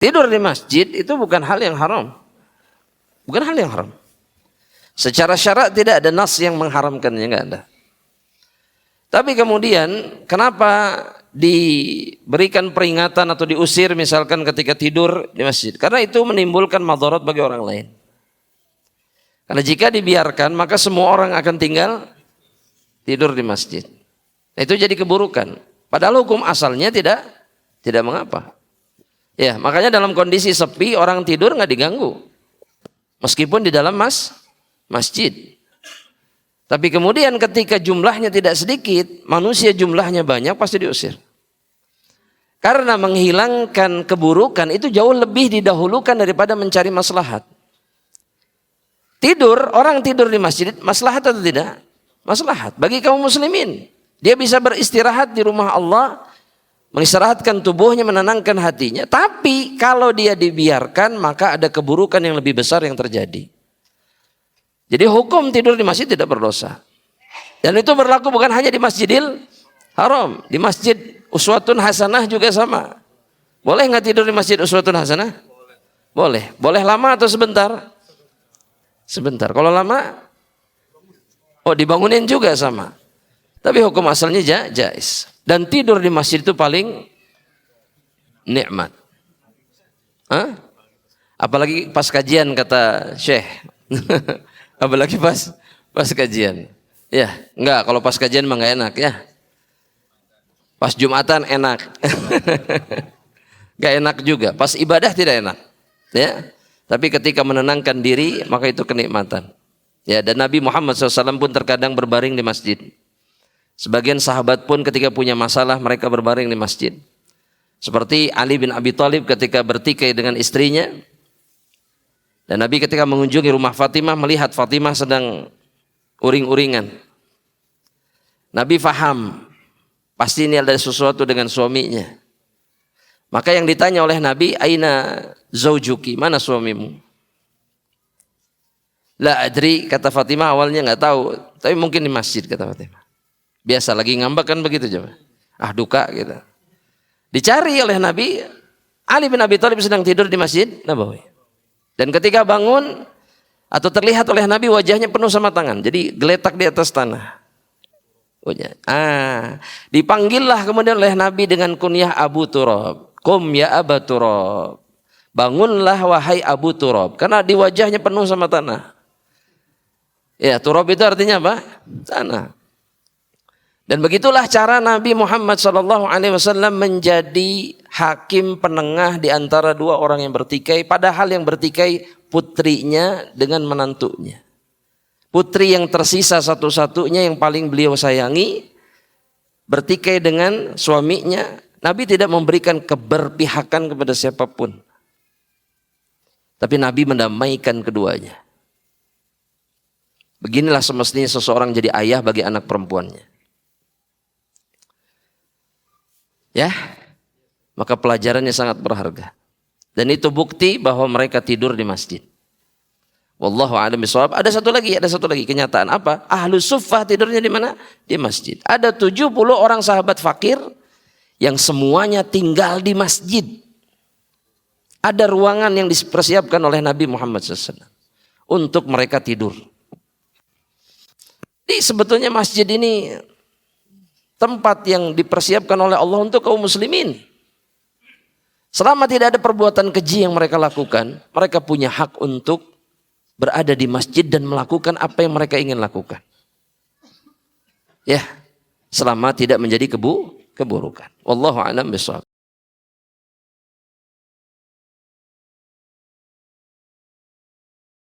Tidur di masjid itu bukan hal yang haram. Bukan hal yang haram. Secara syarak tidak ada nas yang mengharamkannya, enggak ada. Tapi kemudian kenapa diberikan peringatan atau diusir misalkan ketika tidur di masjid? Karena itu menimbulkan madarat bagi orang lain. Karena jika dibiarkan maka semua orang akan tinggal tidur di masjid. Itu jadi keburukan. Padahal hukum asalnya tidak mengapa. Ya, makanya dalam kondisi sepi orang tidur nggak diganggu. Meskipun di dalam masjid. Tapi kemudian ketika jumlahnya tidak sedikit, manusia jumlahnya banyak, pasti diusir. Karena menghilangkan keburukan itu jauh lebih didahulukan daripada mencari maslahat. Orang tidur di masjid, maslahat atau tidak? Maslahat bagi kaum muslimin. Dia bisa beristirahat di rumah Allah, mengistirahatkan tubuhnya, menenangkan hatinya. Tapi kalau dia dibiarkan, maka ada keburukan yang lebih besar yang terjadi. Jadi hukum tidur di masjid tidak berdosa. Dan itu berlaku bukan hanya di Masjidil Haram. Di Masjid Uswatun Hasanah juga sama. Boleh nggak tidur di Masjid Uswatun Hasanah? Boleh. Boleh lama atau sebentar? Sebentar. Kalau lama, dibangunin juga sama. Tapi hukum asalnya jais. Dan tidur di masjid itu paling nikmat. Apalagi pas kajian kata Syekh. Apalagi pas kajian. Ya, enggak, kalau pas kajian mah enggak enak ya. Pas Jumatan enak. Enggak enak juga. Pas ibadah tidak enak. Ya. Tapi ketika menenangkan diri maka itu kenikmatan. Ya, dan Nabi Muhammad SAW pun terkadang berbaring di masjid. Sebagian sahabat pun ketika punya masalah mereka berbaring di masjid. Seperti Ali bin Abi Thalib ketika bertikai dengan istrinya. Dan Nabi ketika mengunjungi rumah Fatimah melihat Fatimah sedang uring-uringan. Nabi faham pasti ini ada sesuatu dengan suaminya. Maka yang ditanya oleh Nabi, aina zaujuki, mana suamimu? La adri, kata Fatimah awalnya nggak tahu, tapi mungkin di masjid, kata Fatimah. Biasa lagi ngambek kan begitu coba. Duka gitu. Dicari oleh Nabi, Ali bin Abi Thalib sedang tidur di Masjid Nabawi. Dan ketika bangun atau terlihat oleh Nabi wajahnya penuh sama tangan. Jadi geletak di atas tanah. Dipanggillah kemudian oleh Nabi dengan kunyah Abu Turab. Qum ya Abu Turab. Bangunlah wahai Abu Turab. Karena di wajahnya penuh sama tanah. Ya, Turab itu artinya apa? Tanah. Dan begitulah cara Nabi Muhammad SAW menjadi hakim penengah di antara dua orang yang bertikai. Padahal yang bertikai putrinya dengan menantunya. Putri yang tersisa satu-satunya yang paling beliau sayangi. Bertikai dengan suaminya. Nabi tidak memberikan keberpihakan kepada siapapun. Tapi Nabi mendamaikan keduanya. Beginilah semestinya seseorang jadi ayah bagi anak perempuannya. Ya, maka pelajarannya sangat berharga. Dan itu bukti bahwa mereka tidur di masjid. Wallahu a'lam bishawab. Ada satu lagi kenyataan apa? Ahlus suffah tidurnya di mana? Di masjid. Ada 70 orang sahabat fakir yang semuanya tinggal di masjid. Ada ruangan yang dipersiapkan oleh Nabi Muhammad SAW untuk mereka tidur. Jadi sebetulnya masjid ini tempat yang dipersiapkan oleh Allah untuk kaum muslimin. Selama tidak ada perbuatan keji yang mereka lakukan, mereka punya hak untuk berada di masjid dan melakukan apa yang mereka ingin lakukan. Ya, selama tidak menjadi keburukan. Wallahu a'lam bishawab.